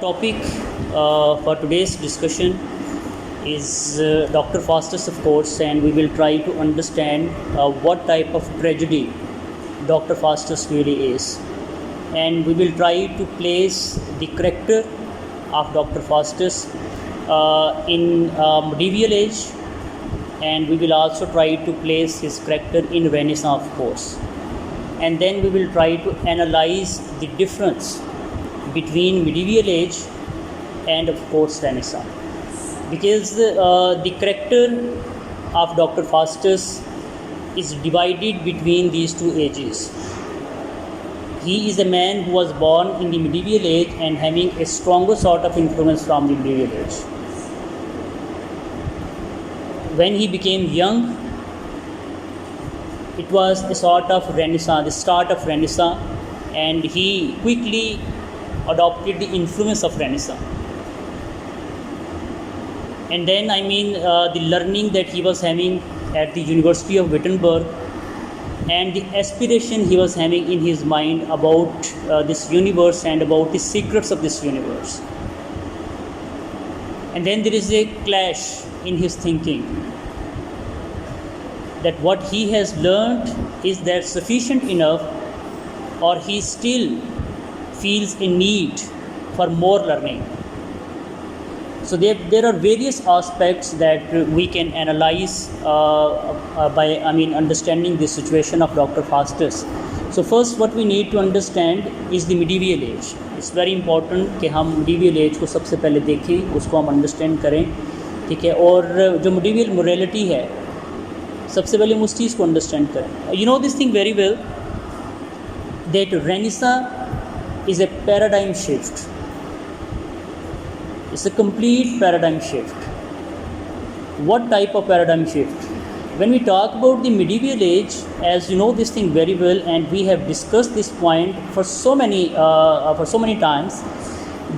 Topic for today's discussion is Dr. Faustus, of course, and we will try to understand what type of tragedy Dr. Faustus really is. And we will try to place the character of Dr. Faustus in medieval age, and we will also try to place his character in Renaissance, of course. And then we will try to analyze the difference between medieval age and of course Renaissance, because the character of Dr. Faustus is divided between these two ages. He is a man who was born in the medieval age and having a stronger sort of influence from the medieval age. When he became young, it was a sort of Renaissance, the start of Renaissance, and he quickly adopted the influence of Renaissance. And then the learning that he was having at the University of Wittenberg and the aspiration he was having in his mind about this universe and about the secrets of this universe. And then there is a clash in his thinking, that what he has learned, is that sufficient enough, or he still feels a need for more learning. So there are various aspects that we can analyze by understanding the situation of Dr. Faustus. So first what we need to understand is the medieval age. It's very important कि हम medieval age को सबसे पहले देखें, उसको हम understand करें, ठीक है. और जो medieval morality है, सबसे पहले हम उस चीज़ को understand करें. You know this thing very well, that Renaissance is a paradigm shift. It's a complete paradigm shift. What type of paradigm shift? When we talk about the medieval age, as you know this thing very well, and we have discussed this point for so many times,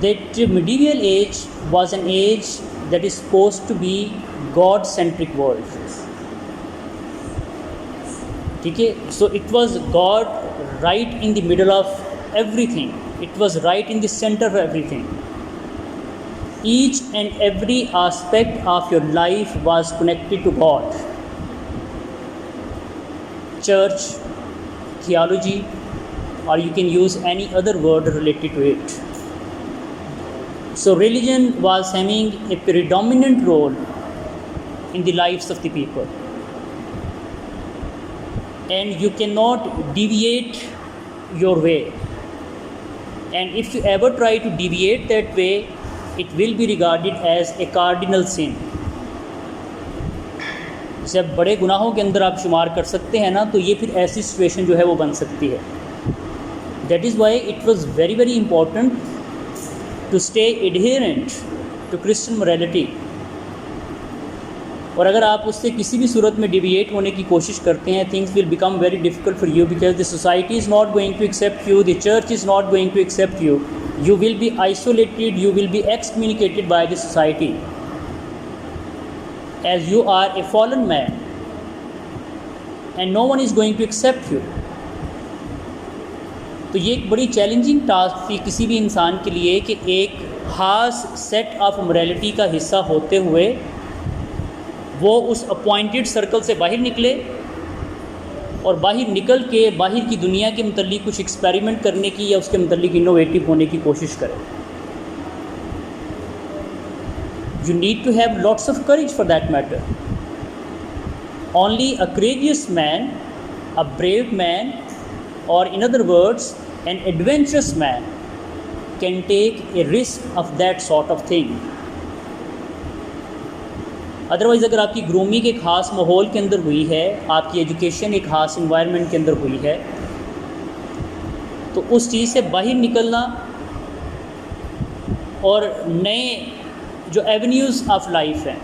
that medieval age was an age that is supposed to be God-centric world. Okay? So it was God right in the middle of everything. It was right in the center of everything. Each and every aspect of your life was connected to God. Church, theology, or you can use any other word related to it. So religion was having a predominant role in the lives of the people. And you cannot deviate your way. And if you ever try to deviate that way, it will be regarded as a cardinal sin. जैसे अब बड़े गुनाहों के अंदर आप शुमार कर सकते हैं ना, तो ये फिर ऐसी सिचुएशन जो है वो बन सकती है. That is why it was very very important to stay adherent to Christian morality. और अगर आप उससे किसी भी सूरत में डिविएट होने की कोशिश करते हैं, things will become very difficult for you, because the society is not going to accept you, the church is not going to accept you, you will be isolated, you will be excommunicated by the society, as you are a fallen man and no one is going to accept you. तो ये एक बड़ी challenging task थी किसी भी इंसान के लिए कि एक खास सेट ऑफ मोरालिटी का हिस्सा होते हुए वो उस अपॉइंटेड सर्कल से बाहर निकले और बाहर निकल के बाहर की दुनिया के मतलब कुछ एक्सपेरिमेंट करने की या उसके मतलब इनोवेटिव होने की कोशिश करें. You need to have lots of courage for that matter. Only a courageous man, a brave man, or in other words, an adventurous man can take a risk of that sort of thing. Otherwise अगर आपकी grooming एक ख़ास माहौल के अंदर हुई है, आपकी एजुकेशन एक ख़ास इन्वायरमेंट के अंदर हुई है, तो उस चीज़ से बाहर निकलना और नए जो एवेन्यूज़ ऑफ लाइफ हैं,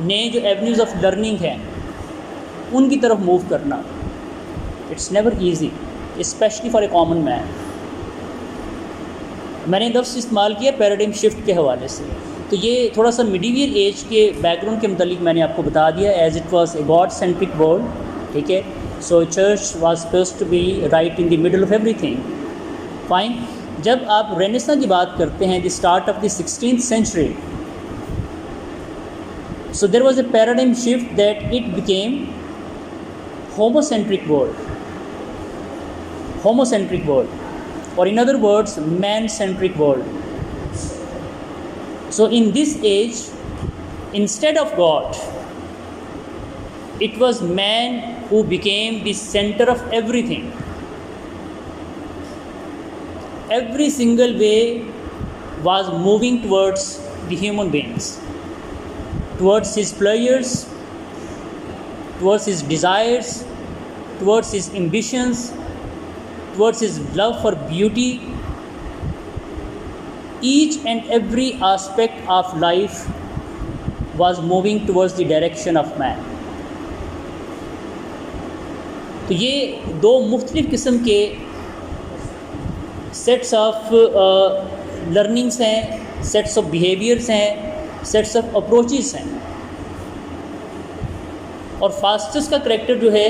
नए जो एवेन्यूज़ ऑफ लर्निंग हैं, उनकी तरफ मूव करना, it's never easy, specially for a common man. मैंने लफ्ज़ इस्तेमाल किया पैराडाइम शिफ्ट के हवाले से. तो ये थोड़ा सा मिडीवियल एज के बैकग्राउंड के मतलब मैंने आपको बता दिया, as it was a god centric world. ठीक है, So church was supposed to be right in the middle of everything. Fine. जब आप रेनेसां की बात करते हैं, the start of the 16th century, so there was a paradigm shift that it became homocentric world, or in other words, man-centric world. So in this age, instead of God, it was man who became the center of everything. Every single way was moving towards the human beings, towards his pleasures, towards his desires, towards his ambitions, towards his love for beauty. Each and every aspect of life was moving towards the direction of man. तो ये दो मुख्तलिफ़ किस्म के sets of learnings हैं, sets of behaviours हैं, sets of approaches हैं। और फास्टस का करैक्टर जो है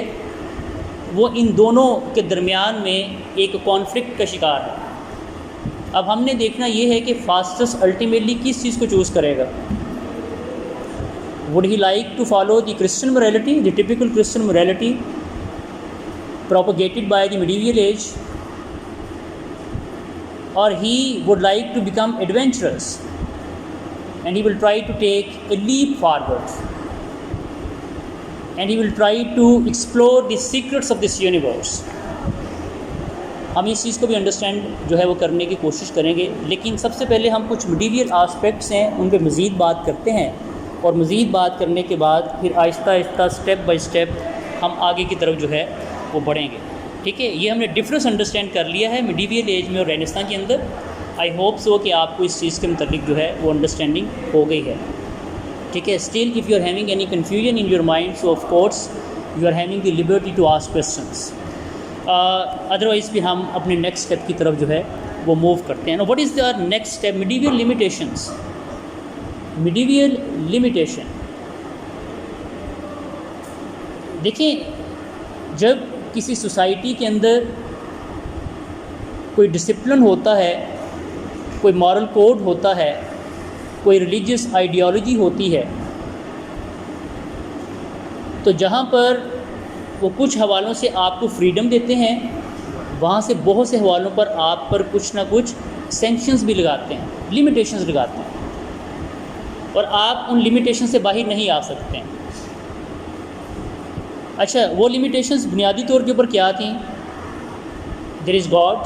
वो इन दोनों के दरमियान में एक कॉन्फ्लिक्ट का शिकार है। अब हमने देखना ये है कि फास्टस अल्टीमेटली किस चीज़ को चूज़ करेगा। Would he like to follow the Christian morality, the typical Christian morality propagated by the medieval age, or he would like to become adventurous and he will try to take a leap forward and he will try to explore the secrets of this universe. हम इस चीज़ को भी understand जो है वो करने की कोशिश करेंगे, लेकिन सबसे पहले हम कुछ मटीरियल आस्पेक्ट्स हैं उन पर मज़ीद बात करते हैं, और मज़ीद बात करने के बाद फिर Aahista Aahista step by step हम आगे की तरफ जो है वो बढ़ेंगे। ठीक है, ये हमने डिफरेंस अंडरस्टैंड कर लिया है मिडीवियल एज में और रेनेसां के अंदर। आई होप सो कि आपको इस चीज़ के मुतालिक जो है वो अंडरस्टैंडिंग हो गई है। ठीक है, still if you are having any confusion in your mind, so of course you are having the liberty to ask questions. Otherwise भी हम अपने नेक्स्ट स्टेप की तरफ जो है वो मूव करते हैं। What is the next step? Medieval limitations. Medieval limitation देखिए, जब किसी सोसाइटी के अंदर कोई डिसिप्लिन होता है, कोई मॉरल कोड होता है, कोई रिलीजियस आइडियोलॉजी होती है, तो जहाँ पर वो कुछ हवालों से आपको फ्रीडम देते हैं, वहाँ से बहुत से हवालों पर आप पर कुछ ना कुछ सेंक्शंस भी लगाते हैं, लिमिटेशंस लगाते हैं, और आप उन लिमिटेशन से बाहर नहीं आ सकते हैं। अच्छा, वो लिमिटेशंस बुनियादी तौर के ऊपर क्या थी? There is God,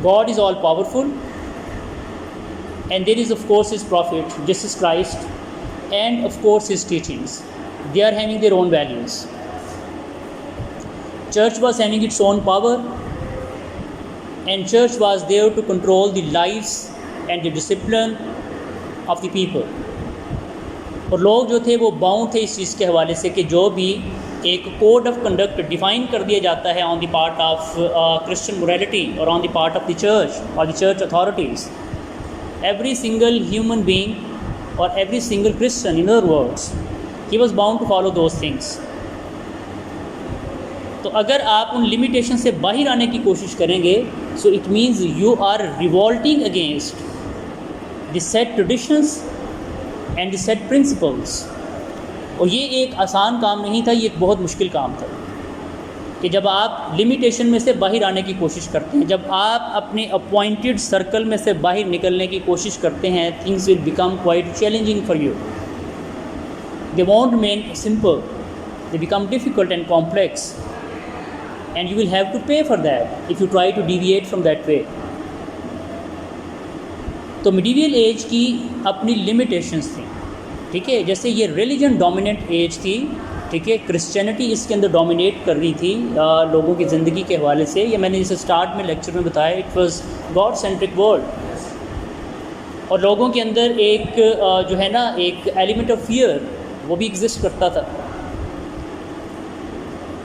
God is all powerful, and there is of course his prophet Jesus Christ, and of course his teachings, they are having their own values. Church was having its own power, and church was there to control the lives and the discipline of the people. और लोग जो थे वो bound थे इस चीज़ के हवाले से कि जो भी एक कोड ऑफ कंडक्ट डिफ़ाइन कर दिया जाता है on the part of Christian morality और on the part of the church और the church authorities, every single human being और every single Christian, in other words, he was bound to follow those things. तो अगर आप उन limitation से बाहर आने की कोशिश करेंगे, so it means you are revolting against the set traditions and the set principles. और ये एक आसान काम नहीं था, ये एक बहुत मुश्किल काम था कि जब आप लिमिटेशन में से बाहर आने की कोशिश करते हैं, जब आप अपने अपॉइंटेड सर्कल में से बाहर निकलने की कोशिश करते हैं, things will become quite challenging for you. They won't remain simple, they become difficult and complex, and you will have to pay for that if you try to deviate from that way. तो medieval as की अपनी limitations थी। ठीक है, जैसे ये religion dominant as थी, ठीक है, क्रिश्चियनिटी इसके अंदर डोमिनेट कर रही थी लोगों की ज़िंदगी के हवाले से। ये मैंने जैसे स्टार्ट में लेक्चर में बताया, it was God centric world, और लोगों के अंदर एक जो है ना एक एलिमेंट ऑफ फियर वो भी एग्जिस्ट करता था।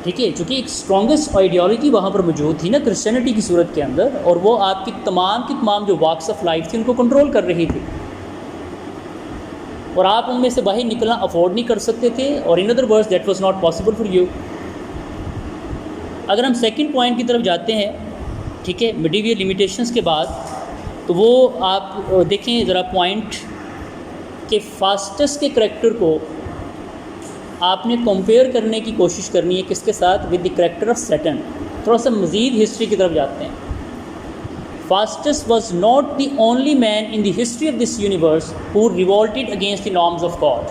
ठीक है, चूँकि एक स्ट्रॉन्गेस्ट आइडियोलॉजी वहाँ पर मौजूद थी ना क्रिश्चियनिटी की सूरत के अंदर, और वो आपकी तमाम जो वॉक्स ऑफ लाइफ थी उनको कंट्रोल कर रही थी, और आप उनमें से बाहर निकलना अफोर्ड नहीं कर सकते थे, और इन other words that was not possible for you. अगर हम सेकंड पॉइंट की तरफ जाते हैं ठीक है, मिडीवियल लिमिटेशंस के बाद तो वो आप देखें ज़रा पॉइंट कि फास्टस के करैक्टर को आपने कंपेयर करने की कोशिश करनी है किसके साथ, with the character of Saturn. थोड़ा सा मज़ीद हिस्ट्री की तरफ जाते हैं। Faustus was not the only man in the history of this universe who revolted against the norms of God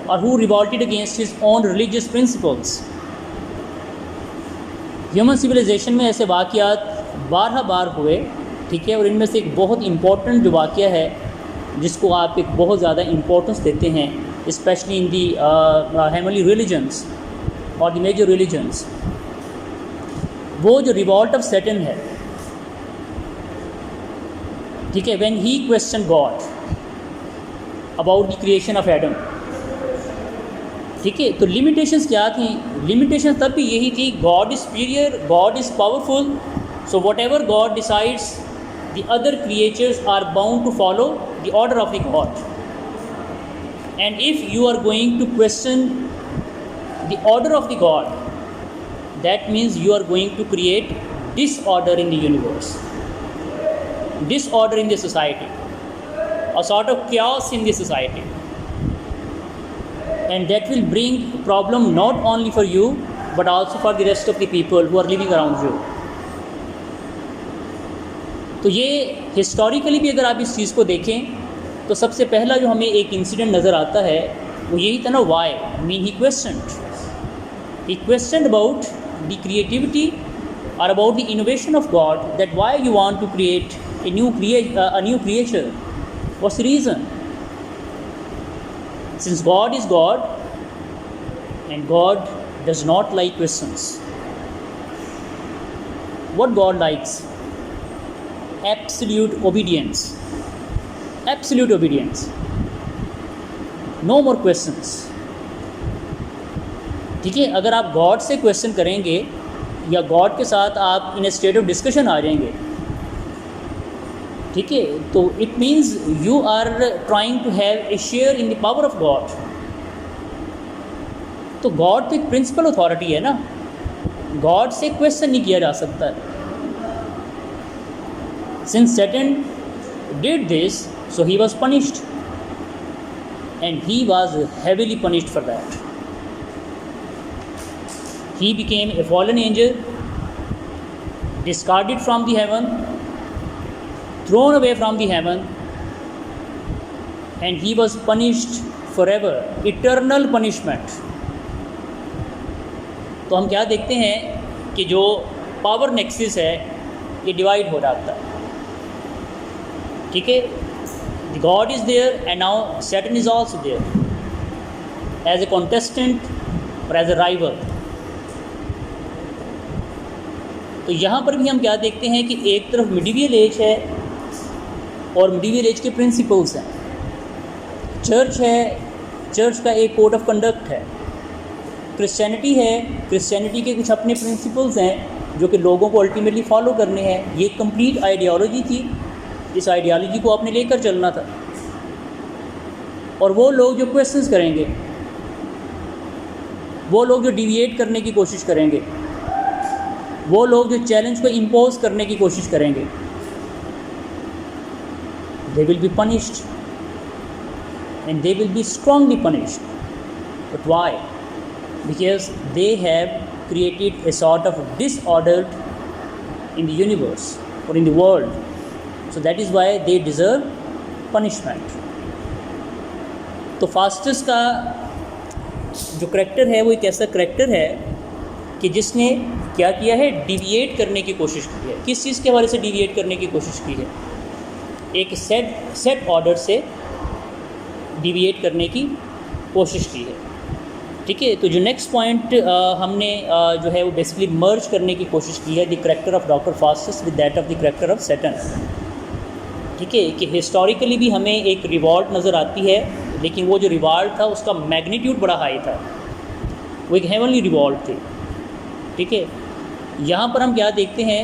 और who revolted against his own religious principles. Human civilisation में ऐसे वाक़यात बार हुए, ठीक है, और इनमें से एक बहुत इम्पोर्टेंट जो वाक़या है जिसको आप एक बहुत ज़्यादा इम्पोर्टेंस देते हैं, specially in the heavenly religions और द मेजर रिलीजन्स, वो जो रिवॉल्ट ऑफ सैटर्न है, ठीक है, when he question God about the creation of Adam. ठीक है, तो लिमिटेशंस क्या थी? लिमिटेशंस तब भी यही थी, God is superior, God is powerful, so whatever God decides the other creatures are bound to follow the order of the God, and if you are going to question the order of the God, that means you are going to create disorder in the universe, disorder in the society, a sort of chaos in the society, and that will bring problem not only for you but also for the rest of the people who are living around you. तो ये historically भी अगर आप इस चीज़ को देखें तो सबसे पहला जो हमें एक इंसिडेंट नज़र आता है वो यही था ना, why mean he questioned about the creativity or about the innovation of God, that why you want to create a new creature. What's the reason? Since God is God and God does not like questions. What God likes? Absolute obedience. Absolute obedience. No more questions. ठीक है, अगर आप God से question करेंगे या God के साथ आप in a state of discussion आ जाएंगे, ठीक है, तो it means you are trying to have a share in the power of God. तो गॉड तो एक प्रिंसिपल अथॉरिटी है ना, गॉड से क्वेश्चन नहीं किया जा सकता। Since Saturn did this, so he was punished and he was heavily punished for that. He became a fallen angel, discarded from the heaven, thrown away from the heaven, and he was punished forever, eternal punishment. तो हम क्या देखते हैं कि जो power Nexis है ये divide हो जाता है, ठीक है, the God is there and now Satan is also there as a contestant or as a rival. तो यहाँ पर भी हम क्या देखते हैं कि एक तरफ मिडीवियल एज है और मिडीवियल एज के प्रिंसिपल्स हैं, चर्च है, चर्च का एक कोड ऑफ कंडक्ट है, क्रिश्चियनिटी है, क्रिश्चियनिटी के कुछ अपने प्रिंसिपल्स हैं जो कि लोगों को अल्टीमेटली फॉलो करने हैं। ये कंप्लीट आइडियोलॉजी थी, इस आइडियोलॉजी को आपने लेकर चलना था। और वो लोग जो क्वेश्चंस करेंगे, वो लोग जो डिविएट करने की कोशिश करेंगे, वो लोग जो चैलेंज को इम्पोज करने की कोशिश करेंगे, they will be punished and they will be strongly punished. But why? Because they have created a sort of disorder in the universe और in the world, so that is why they deserve punishment. तो Faustus का जो character है वो एक ऐसा character है कि जिसने क्या किया है, डिविएट करने की कोशिश की है। किस चीज़ के हवाले से डिविएट करने की कोशिश की है? एक सेट ऑर्डर से डिविएट करने की कोशिश की है, ठीक है। तो जो नेक्स्ट पॉइंट हमने जो है वो बेसिकली मर्ज करने की कोशिश की है the character of doctor Faustus with that of the character of Saturn, ठीक है, कि हिस्टोरिकली भी हमें एक रिवॉल्ट नज़र आती है, लेकिन वो जो रिवॉल्ट था उसका मैग्नीट्यूड बड़ा हाई था, वो एक हेवनली रिवॉल्ट थी, ठीक है। यहाँ पर हम क्या देखते हैं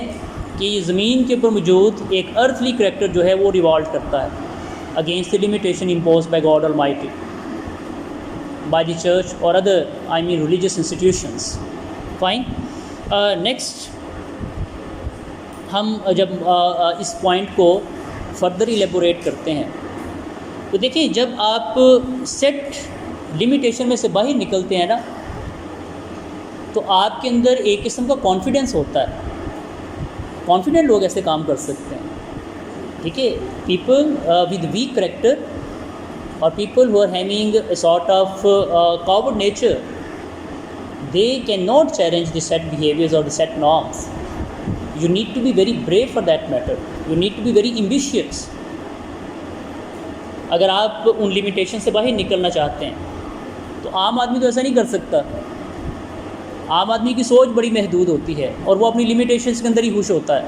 कि ज़मीन के ऊपर मौजूद एक अर्थली करैक्टर जो है वो रिवॉल्ट करता है against the limitation impose by God Almighty, by the church और other religious institutions. Fine, next हम जब इस पॉइंट को फर्दर इलेबोरेट करते हैं तो देखिए, जब आप सेट लिमिटेशन में से बाहर निकलते हैं ना, तो आपके अंदर एक किस्म का कॉन्फिडेंस होता है। कॉन्फिडेंट लोग ऐसे काम कर सकते हैं, ठीक है। पीपल विद वीक करेक्टर और people who are having a sort of coward nature, they cannot challenge the set behaviors or the set norms. You need to be very brave for that matter. You need to be very ambitious. अगर आप उन limitation से बाहर निकलना चाहते हैं तो आम आदमी तो ऐसा नहीं कर सकता। आम आदमी की सोच बड़ी महदूद होती है और वो अपनी लिमिटेशंस के अंदर ही खुश होता है।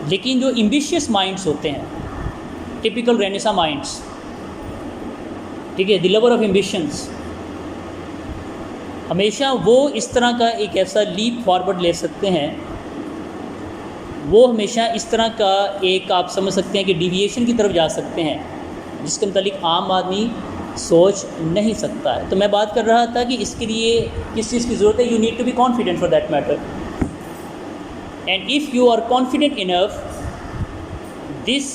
लेकिन जो एम्बिशियस माइंड्स होते हैं, टिपिकल रेनेसा माइंड्स, ठीक है, द लवर ऑफ एम्बिशंस, हमेशा वो इस तरह का एक ऐसा लीप फॉरवर्ड ले सकते हैं, वो हमेशा इस तरह का एक, आप समझ सकते हैं कि डिविएशन की तरफ जा सकते हैं जिसके मतलब आम आदमी सोच नहीं सकता है। तो मैं बात कर रहा था कि इसके लिए किस चीज़ की ज़रूरत है। You need to be confident for that matter, and if you are confident enough, this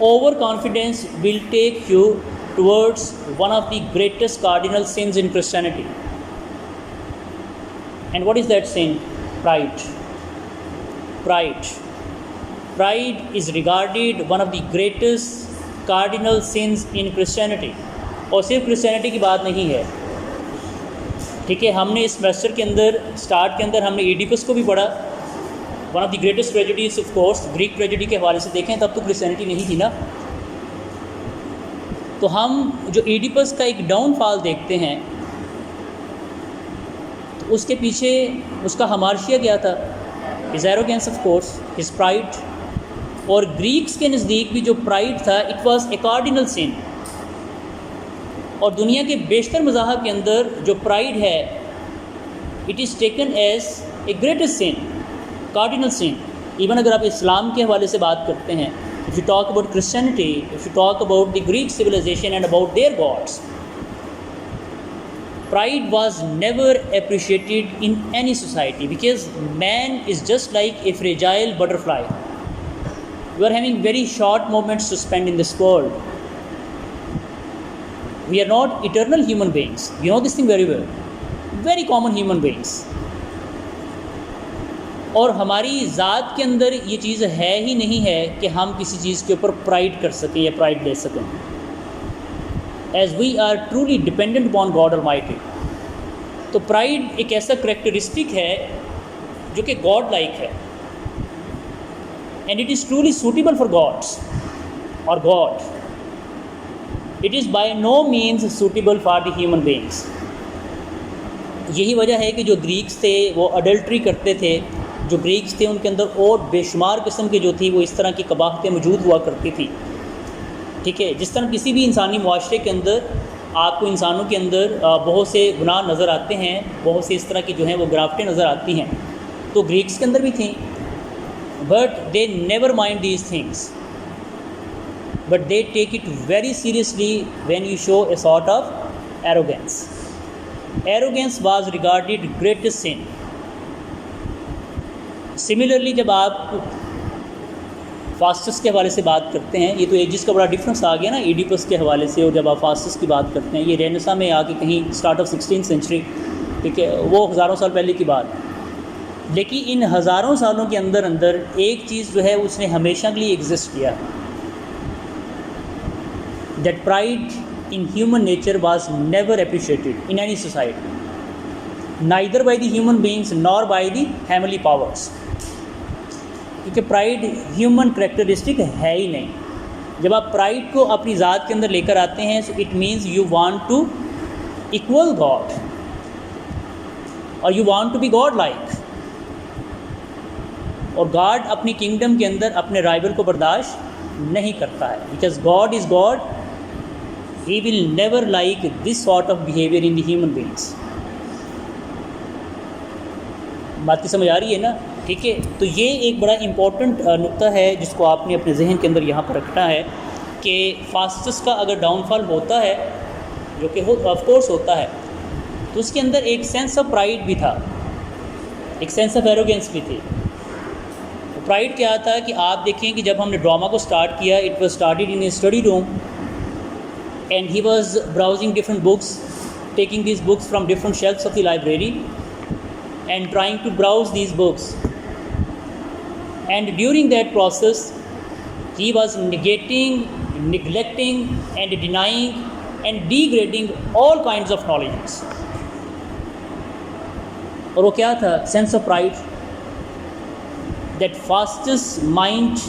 over confidence will take you towards one of the greatest cardinal sins in Christianity. And what is that sin? Pride. Pride is regarded one of the greatest cardinal sins in Christianity. और सिर्फ Christianity की बात नहीं है, ठीक है। हमने इस सेमेस्टर के अंदर, स्टार्ट के अंदर हमने एडिपस को भी पढ़ा। One of the greatest tragedies of course, Greek tragedy के हवाले से देखें तब तो क्रिश्चियनिटी नहीं थी ना। तो हम जो एडिपस का एक डाउनफॉल देखते हैं, उसके पीछे उसका हमार्शिया क्या था? His arrogance of course, his pride. और ग्रीक्स के नज़दीक भी जो प्राइड था, इट वाज ए कार्डिनल सिन। और दुनिया के बेशतर मज़ाहब के अंदर जो प्राइड है, it is taken as a greatest sin, cardinal sin. Even अगर आप इस्लाम के हवाले से बात करते हैं, if you talk about Christianity, if you talk about the Greek civilization and about their gods, pride was never appreciated in any society because man is just like a fragile butterfly. We are having very short moments to spend in this world. We are not eternal human beings. You know this thing very well. Very common human beings. और हमारी ज़ात के अंदर ये चीज़ है ही नहीं है कि हम किसी चीज़ के ऊपर प्राइड कर सकें या प्राइड ले सकें। As we are truly dependent upon God Almighty. तो प्राइड एक ऐसा करेक्टरिस्टिक है जो कि गॉड लाइक है, and it is truly suitable for gods और God. It is by no means suitable for the human beings. यही वजह है कि जो ग्रीक्स थे वो अडल्ट्री करते थे। जो ग्रीक्स थे उनके अंदर और बेशुमार किस्म की जो थी वो इस तरह की कबाहतें मौजूद हुआ करती थी, ठीक है। जिस तरह किसी भी इंसानी मुआशरे के अंदर आपको इंसानों के अंदर बहुत से गुनाह नज़र आते हैं, बहुत से इस तरह की जो हैं वो गिरावटें नज़र आती हैं, तो ग्रीक्स के अंदर भी थी। But they never mind these things, but they take it very seriously when you show a sort of arrogance. Arrogance was regarded greatest sin. Similarly जब आप फास्टस के हवाले से बात करते हैं, ये तो एजिस का बड़ा डिफरेंस आ गया ना एडिपस के हवाले से। और जब आप फास्टस की बात करते हैं, ये रेनेसा में आके कहीं स्टार्ट ऑफ 16th सेंचुरी, ठीक है, वो हज़ारों साल पहले की बात। लेकिन इन हज़ारों सालों के अंदर अंदर एक चीज़ जो है उसने हमेशा के लिए एग्जिस्ट किया, that pride in human nature was never appreciated in any society, neither by the human beings nor by the heavenly powers. क्योंकि प्राइड ह्यूमन करेक्टरिस्टिक है ही नहीं। जब आप प्राइड को अपनी ज़ात के अंदर लेकर आते हैं, so it means you want to equal God और you want to be God like. और गॉड अपनी किंगडम के अंदर अपने राइवल को बर्दाश्त नहीं करता है, because God is God. He will never like this sort of behaviour in the human beings. बात की समझ आ रही है ना? ठीक है। तो ये एक बड़ा इम्पॉर्टेंट नुक्ता है जिसको आपने अपने जहन के अंदर यहाँ पर रखना है कि फास्टस का अगर डाउनफॉल होता है, जो कि ऑफ कोर्स होता है, तो उसके अंदर एक सेंस ऑफ प्राइड भी था, एक सेंस ऑफ एरोगेंस भी थी। प्राइड क्या था कि आप देखें कि जब हमने ड्रामा को स्टार्ट किया, it was started in A study room and he was browsing different books, taking these books from different shelves of the library and trying to browse these books. And during that process, he was negating, neglecting and denying and degrading all kinds of knowledges. और वो क्या था? Sense of pride. That Faustus' mind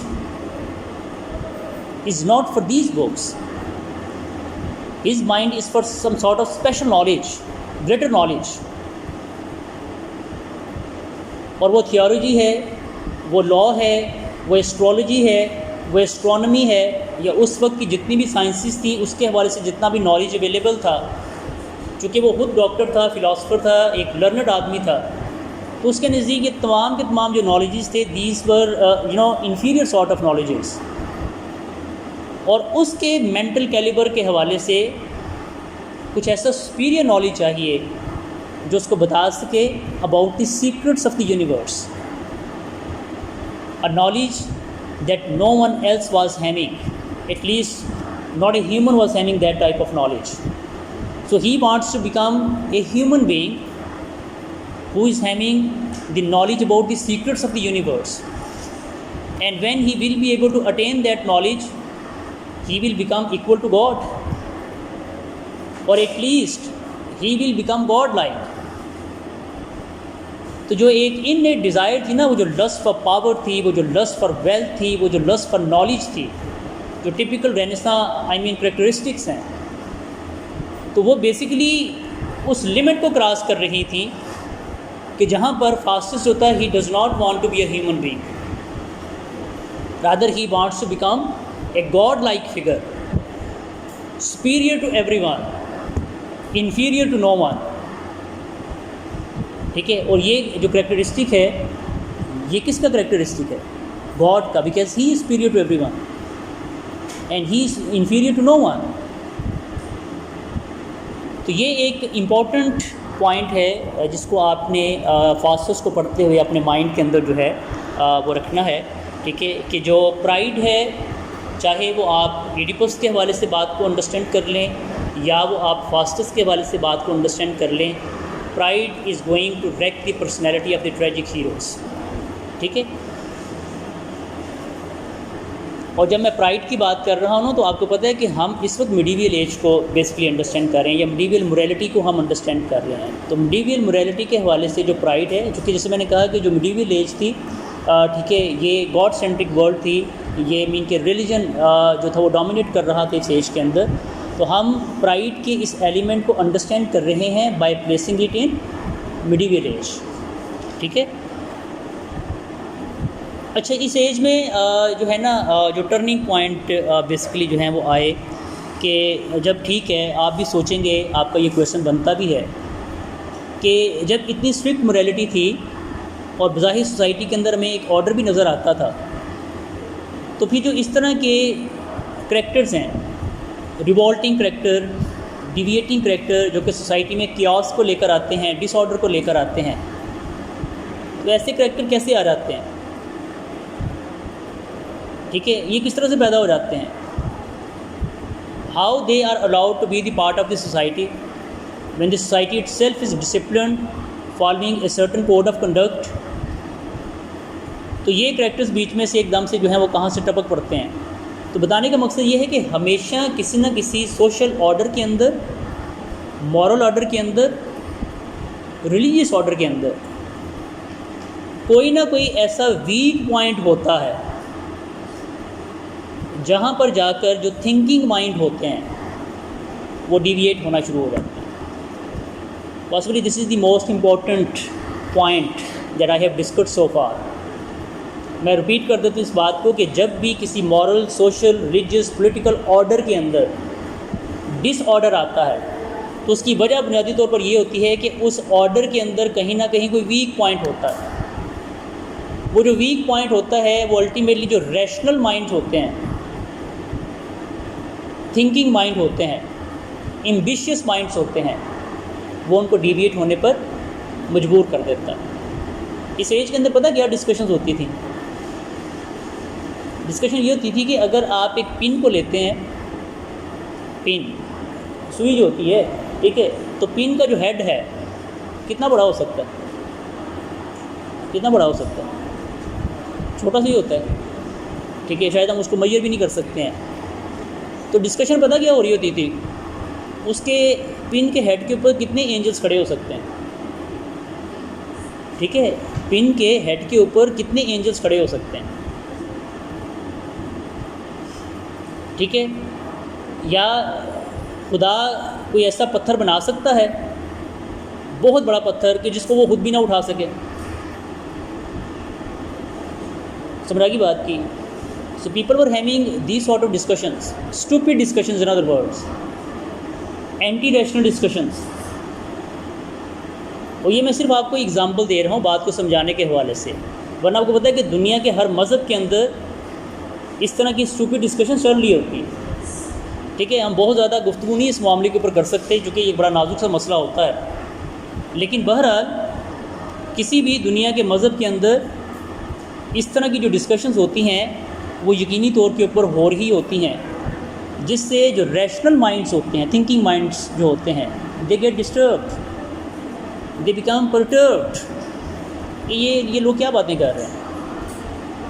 is not for these books. His mind is for some sort of special knowledge, greater knowledge. और वो theology है, वो law है, वो एस्ट्रोलॉजी है, वो एस्ट्रोनॉमी है, या उस वक्त की जितनी भी साइंसेस थी उसके हवाले से जितना भी नॉलेज अवेलेबल था, चूँकि वो खुद डॉक्टर था, फ़िलासफ़र था, एक लर्नड आदमी था, तो उसके नज़दीक ये तमाम के तमाम जो नॉलेजेस थे, these were inferior sort of knowledges. और उसके मेंटल कैलिबर के हवाले से कुछ ऐसा सुपीरियर नॉलेज चाहिए जो उसको बता सके about the secrets of the universe, a knowledge that no one else was having, at least not a human was having that type of knowledge. So he wants to become a human being who is having the knowledge about the secrets of the universe, and when he will be able to attain that knowledge, he will become equal to God, or at least he will become God-like. तो जो एक innate desire थी ना, वो जो lust for power थी, वो जो लस्ट फॉर वेल्थ थी, वो जो लस्ट फॉर नॉलेज थी, जो टिपिकल रेनेसां कैरेक्टरिस्टिक्स हैं, तो वो बेसिकली उस लिमिट को क्रॉस कर रही थी कि जहाँ पर फास्टेस्ट होता है, he does not want to be a human being, rather he wants to become a God like figure, superior to everyone, inferior to no one. ठीक है, और ये जो करेक्टरिस्टिक है, ये किसका करेक्टरिस्टिक है? गॉड का, because he is superior to everyone and he is inferior to no one. तो ये एक इम्पॉर्टेंट पॉइंट है जिसको आपने फास्टस को पढ़ते हुए अपने माइंड के अंदर जो है वो रखना है. ठीक है, कि जो प्राइड है, चाहे वो आप एडिपस के हवाले से बात को अंडरस्टैंड कर लें या वो आप फास्टस के हवाले से बात को अंडरस्टैंड कर लें, pride is going to wreck the personality of the tragic heroes. ठीक है, और जब मैं प्राइड की बात कर रहा हूँ ना, तो आपको पता है कि हम इस वक्त मिडीवियल एज को बेसिकली अंडरस्टैंड कर रहे हैं, या मिडीवियल मोरालिटी को हम अंडरस्टैंड कर रहे हैं. तो मिडीवियल मोरालिटी के हवाले से जो प्राइड है, चूँकि जैसे मैंने कहा कि जो मिडीवियल एज थी, ठीक है, ये गॉड सेंट्रिक वर्ल्ड थी, ये मीन के रिलीजन जो था वो डोमिनेट कर रहा था इस एज के अंदर. तो हम प्राइड के इस एलिमेंट को अंडरस्टैंड कर रहे हैं by placing it in medieval age. ठीक है, अच्छा, इस एज में जो है ना, जो टर्निंग पॉइंट बेसिकली जो है वो आए कि जब, ठीक है, आप भी सोचेंगे, आपका ये क्वेश्चन बनता भी है कि जब इतनी स्ट्रिक्ट मोरालिटी थी और बज़ाहिर सोसाइटी के अंदर हमें एक ऑर्डर भी नज़र आता था, तो फिर जो इस तरह के करैक्टर्स हैं, रिवॉल्टिंग करैक्टर, डिविएटिंग करैक्टर, जो कि सोसाइटी में कियास को लेकर आते हैं, डिसऑर्डर को लेकर आते हैं, तो ऐसे करैक्टर कैसे आ जाते हैं? ठीक है, ये किस तरह से पैदा हो जाते हैं? How they are allowed to be the part of the society when the society itself is disciplined following a certain code of conduct. तो ये करैक्टर्स बीच में से एकदम से जो है वो कहाँ से टपक पड़ते हैं? तो बताने का मकसद ये है कि हमेशा किसी न किसी सोशल ऑर्डर के अंदर, मॉरल ऑर्डर के अंदर, रिलीजियस ऑर्डर के अंदर कोई ना कोई ऐसा वीक पॉइंट होता है जहाँ पर जाकर जो थिंकिंग माइंड होते हैं वो डिविएट होना शुरू हो जाते हैं. Possibly this is the most important point that I have discussed so far. मैं रिपीट कर देता हूँ इस बात को कि जब भी किसी moral, social, religious, political order के अंदर डिसऑर्डर आता है, तो उसकी वजह बुनियादी तौर पर ये होती है कि उस ऑर्डर के अंदर कहीं ना कहीं कोई वीक पॉइंट होता है. वो जो वीक पॉइंट होता है वो अल्टीमेटली जो रैशनल माइंड्स होते हैं, थिंकिंग माइंड होते हैं, एम्बिशियस माइंड्स होते हैं, वो उनको डिविएट होने पर मजबूर कर देता है. इस एज के अंदर पता क्या डिस्कशंस होती थी डिस्कशन ये होती थी कि अगर आप एक पिन को लेते हैं, पिन सुई जो होती है, ठीक है, तो पिन का जो हेड है कितना बड़ा हो सकता है, कितना बड़ा हो सकता है, छोटा सा ही होता है, ठीक है, शायद हम उसको मेजर भी नहीं कर सकते हैं। तो डिस्कशन पता क्या हो रही होती थी, उसके पिन के हेड के ऊपर कितने एंजल्स खड़े हो सकते हैं, ठीक है, पिन के हेड के ऊपर कितने एंजल्स खड़े हो सकते हैं, ठीक है, या खुदा कोई ऐसा पत्थर बना सकता है, बहुत बड़ा पत्थर कि जिसको वो खुद भी ना उठा सके। समझा की बात की। So people were having these sort of discussions, stupid discussions, in other words, anti rational discussions. और ये मैं सिर्फ आपको एग्जांपल दे रहा हूँ बात को समझाने के हवाले से, वरना आपको पता है कि दुनिया के हर मज़हब के अंदर इस तरह की स्टूपिड डिस्कशन चल रही होती है, ठीक है। हम बहुत ज़्यादा गुफ्तगू नहीं इस मामले के ऊपर कर सकते क्योंकि ये बड़ा नाजुक सा मसला होता है, लेकिन बहरहाल किसी भी दुनिया के मज़हब के अंदर इस तरह की जो डिस्कशंस होती हैं वो यकीनी तौर के ऊपर हो रही होती हैं, जिससे जो रैशनल माइंड्स होते हैं, थिंकिंग माइंड्स जो होते हैं, they get disturbed, they become perturbed. ये लोग क्या बातें कर रहे हैं,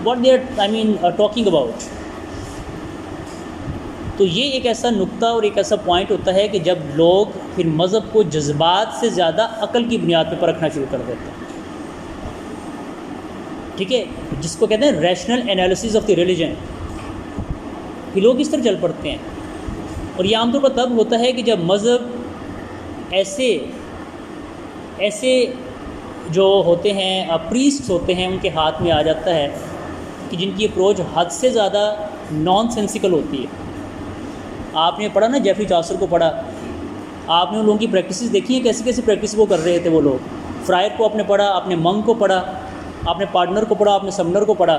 what they are I mean talking about. तो ये एक ऐसा नुक्ता और एक ऐसा पॉइंट होता है कि जब लोग फिर मज़हब को जज्बात से ज़्यादा अक़ल की बुनियाद पर परखना शुरू कर देते हैं, ठीक है, जिसको कहते हैं rational analysis of the religion. फिर लोग इस तरह चल पड़ते हैं, और ये आमतौर पर तब होता है कि जब मज़हब ऐसे जो होते हैं प्रीस्ट होते हैं उनके हाथ में आ जाता है कि जिनकी अप्रोच हद से ज़्यादा नॉन सेंसिकल होती है। आपने पढ़ा ना, जेफरी चासर को पढ़ा, आपने उन लोगों की प्रैक्टिसेस देखी हैं, कैसे कैसे प्रैक्टिस वो कर रहे थे वो लोग। फ्रायर को आपने पढ़ा, आपने मंक को पढ़ा, आपने पार्टनर को पढ़ा, आपने समनर को पढ़ा,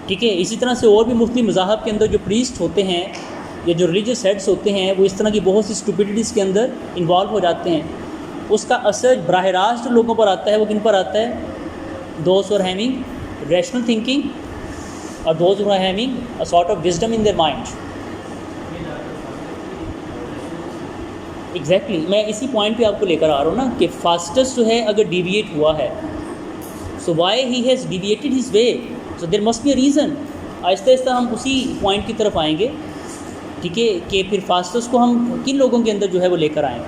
ठीक है। इसी तरह से और भी मुख्तलिफ मज़ाहब के अंदर जो प्रीस्ट होते हैं या जो रिलीजियस हेड्स होते हैं वो इस तरह की बहुत सी स्टुपिडिटीज़ के अंदर इन्वॉल्व हो जाते हैं। उसका असर बराह रास्त जो लोगों पर आता है वो किन पर आता है, those are having rational thinking और those are having a sort of wisdom in their mind. Exactly मैं इसी पॉइंट पे आपको लेकर आ रहा हूँ ना कि फास्टस जो है अगर डिविएट हुआ है, so why he has deviated his way, so there must be a reason. आहिस्ता आहिस्ता हम उसी पॉइंट की तरफ आएंगे, ठीक है, कि फिर फास्टस को हम किन लोगों के अंदर जो है वो लेकर आएँ।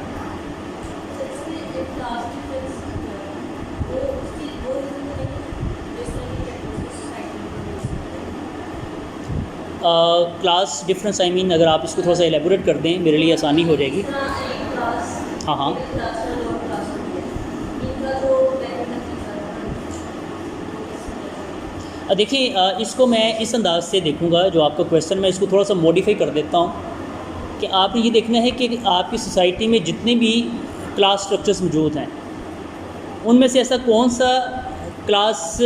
क्लास डिफरेंस आई मीन अगर आप इसको थोड़ा सा एलेबोरेट कर दें मेरे लिए आसानी हो जाएगी। हाँ हाँ देखिए इसको मैं इस अंदाज़ से देखूंगा, जो आपका क्वेश्चन मैं इसको थोड़ा सा मॉडिफाई कर देता हूँ कि आपने ये देखना है कि आपकी सोसाइटी में जितने भी क्लास स्ट्रक्चर्स मौजूद हैं उनमें से ऐसा कौन सा क्लास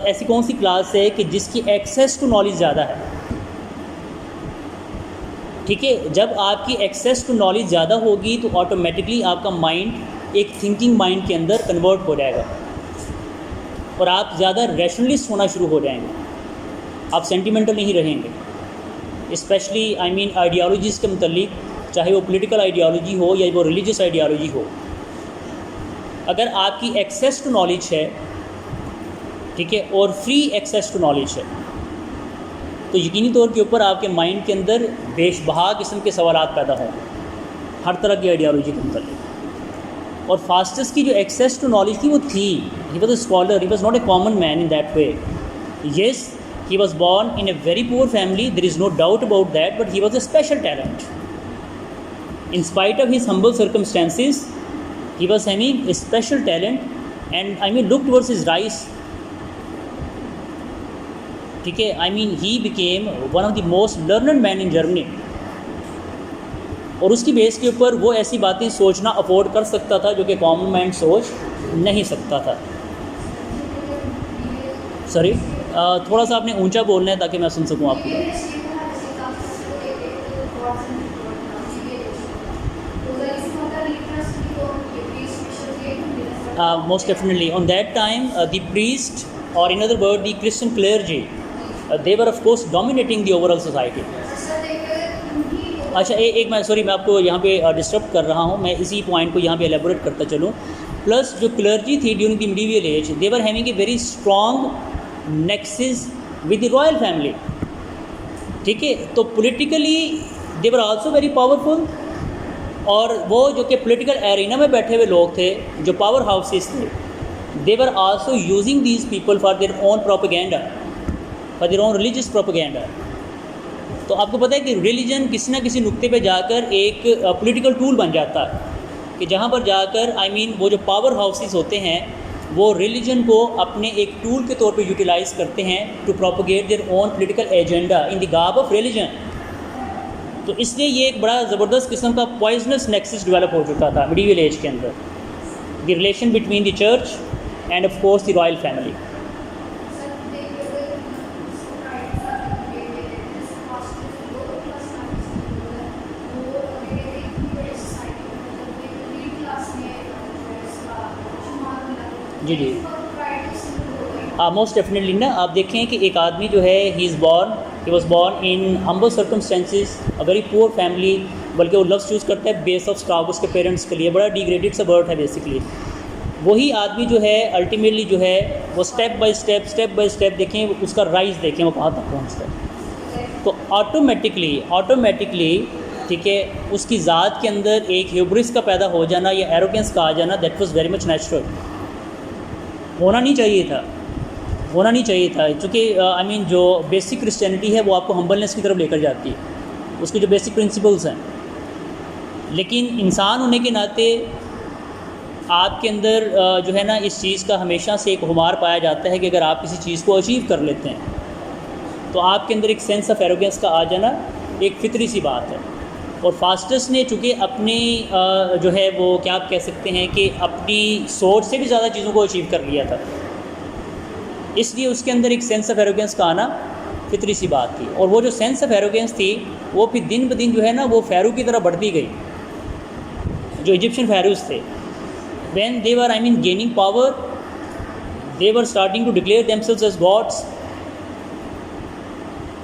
ऐसी कौन सी क्लास है कि जिसकी एक्सेस टू नॉलेज ज़्यादा है, ठीक है। जब आपकी एक्सेस टू नॉलेज ज़्यादा होगी तो ऑटोमेटिकली आपका माइंड एक थिंकिंग माइंड के अंदर कन्वर्ट हो जाएगा और आप ज़्यादा रैशनलिस्ट होना शुरू हो जाएंगे, आप सेंटिमेंटल नहीं रहेंगे। स्पेशली आई मीन आइडियालॉजीज़ के मतलब, चाहे वो पॉलिटिकल आइडियालॉजी हो या वो रिलीजियस आइडियालॉजी हो, अगर आपकी एक्सेस टू नॉलेज है, ठीक है, और फ्री एक्सेस टू नॉलेज है, तो यकीनी तौर के ऊपर आपके माइंड के अंदर बेशबहा किस्म के सवालात पैदा हों हर तरह की आइडियालॉजी के मतलब। और फास्टस की जो एक्सेस टू नॉलेज थी वो थी, he was a scholar, he was not a common man in that way. Yes, he was born in a very poor family, there is no doubt about that, but he was a special talent. In spite of his humble circumstances, he was having a special talent, and I mean look towards his rise, ठीक है, I mean he became one of the most learned man in Germany, और उसकी base के ऊपर वो ऐसी बातें सोचना अफोर्ड कर सकता था जो कि कॉमन मैन सोच नहीं सकता था। सॉरी थोड़ा सा आपने ऊंचा बोलना है ताकि मैं सुन सकूं आपकी बात। Most definitely on that time the priest, or in other word the Christian clergy, they were of course dominating the overall society. अच्छा एक मैं आपको यहाँ पे डिस्टर्ब कर रहा हूँ, मैं इसी पॉइंट को यहाँ पे एलेबोरेट करता चलूँ। प्लस जो क्लर्जी थी during the medieval age, they were having a very strong nexus with the royal family, ठीक है। तो politically they were also very powerful, और वो जो कि पॉलिटिकल एरिना में बैठे हुए लोग थे, जो पावर हाउसेस थे, they were also using these people for their own propaganda, for their own religious propaganda. तो आपको पता है कि रिलीजन किसी ना किसी नुक्ते पे जाकर एक पॉलिटिकल टूल बन जाता है, कि जहाँ पर जाकर वो जो पावर हाउसेस होते हैं वो रिलीजन को अपने एक टूल के तौर पे यूटिलाइज़ करते हैं to propagate their own political agenda in the garb of religion. तो इसलिए ये एक बड़ा ज़बरदस्त किस्म का पॉइजनस नेक्सस डेवलप हो चुका था मिडीवियल एज के अंदर, the relation between the church and of course the royal family. जी जी, मोस्ट डेफिनेटली ना। आप देखें कि एक आदमी जो है he was born in humble circumstances, a very poor family, बल्कि वो लफ्ज़ चूज़ करता है बेस ऑफ स्टाफ उसके पेरेंट्स के लिए, बड़ा डिग्रेडेड सा बर्थ है बेसिकली। वही आदमी जो है अल्टीमेटली जो है वो स्टेप बाय स्टेप देखें उसका राइज देखें वो कहाँ तक पहुँचता है। तो ऑटोमेटिकली ठीक है, उसकी ज़ात के अंदर एक ह्यूब्रिस का पैदा हो जाना या एरोगेंस का आ जाना, that was very much natural, होना नहीं चाहिए था क्योंकि जो बेसिक क्रिश्चियनिटी है वो आपको हम्बलनेस की तरफ लेकर जाती है, उसके जो बेसिक प्रिंसिपल्स हैं। लेकिन इंसान होने के नाते आपके अंदर जो है ना इस चीज़ का हमेशा से एक खुमार पाया जाता है कि अगर आप किसी चीज़ को अचीव कर लेते हैं तो आपके अंदर एक सेंस ऑफ एरोगेंस का आ जाना एक फितरी सी बात है। और फास्टस ने चूँकि अपनी जो है वो क्या आप कह सकते हैं कि अपनी सोच से भी ज़्यादा चीज़ों को अचीव कर लिया था, इसलिए उसके अंदर एक सेंस ऑफ एरोगेंस का आना फितरी सी बात थी। और वो जो सेंस ऑफ एरोगेंस थी वो फिर दिन ब दिन जो है ना वो फ़ैरू की तरह बढ़ती गई, जो इजिप्शियन फ़ैरूज़ थे। When they were gaining power, they were starting to declare themselves as gods.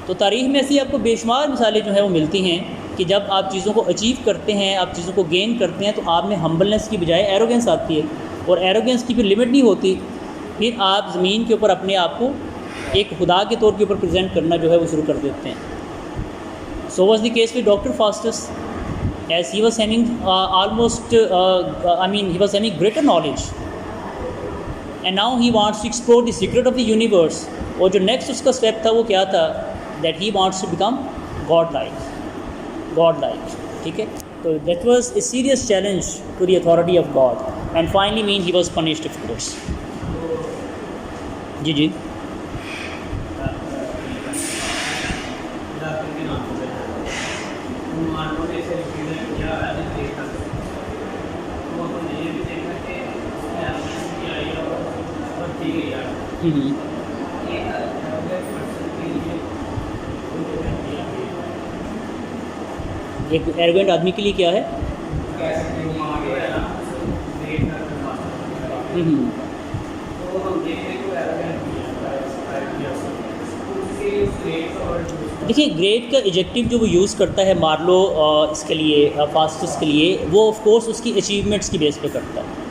तो तारीख़ में ऐसी आपको बेशुमार मिसालें जो हैं वो मिलती हैं कि जब आप चीज़ों को अचीव करते हैं, आप चीज़ों को गेन करते हैं, तो आप में हम्बलनेस की बजाय एरोगेंस आती है, और एरोगेंस की फिर लिमिट नहीं होती। फिर आप ज़मीन के ऊपर अपने आप को एक खुदा के तौर के ऊपर प्रेजेंट करना जो है वो शुरू कर देते हैं। So was the case with doctor Faustus, as he was having almost he was having greater knowledge, and now he wants to explore the secret of the universe. और जो नेक्स्ट उसका स्टेप था वो क्या था, that he wants to become God like, ठीक है। तो that was a serious challenge to the authority of God, and finally he was punished of course. जी एक एरोगेंट आदमी के लिए क्या है? देखिए, ग्रेट का एडजेक्टिव जो वो यूज़ करता है मार्लो इसके लिए, फास्टस के लिए, वो ऑफ कोर्स उसकी अचीवमेंट्स की बेस पे करता है।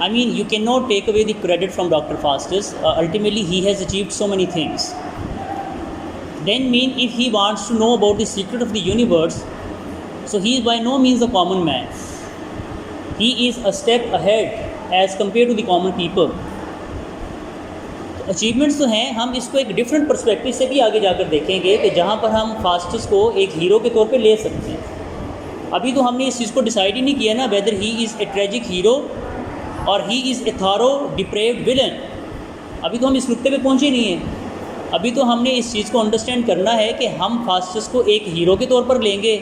you cannot take away the credit from Dr. Faustus. Ultimately he has achieved so many things. Then if he wants to know about the secret of the universe, so he is by no means a common man. He is a step ahead as compared to the common people. Achievements तो हैं, हम इसको एक different perspective से भी आगे जाकर देखेंगे कि जहाँ पर हम फास्टस को एक हीरो के तौर पे ले सकते हैं। अभी तो हमने इस चीज़ को डिसाइड ही नहीं किया ना, whether he is a tragic hero और he is a thorough depraved villain. अभी तो हम इस नुक्ते पे पहुँचे नहीं हैं। अभी तो हमने इस चीज़ को अंडरस्टैंड करना है कि हम फास्टस को एक हीरो के तौर पर लेंगे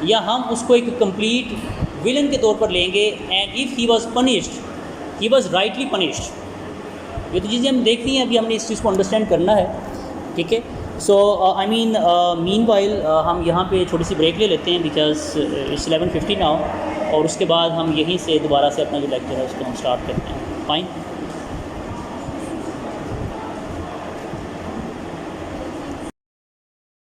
या हम उसको एक कंप्लीट विलन के तौर पर लेंगे। And if he was punished, he was rightly punished. ये तो चीज़ें हम देख रही हैं, अभी हमने इस चीज़ को अंडरस्टैंड करना है, ठीक है। सो मीनवाइल हम यहाँ पे छोटी सी ब्रेक ले लेते हैं, बिकॉज इट्स 11:50 नाउ, और उसके बाद हम यहीं से दोबारा से अपना जो लेक्चर है उसको हम स्टार्ट करते हैं। फाइन।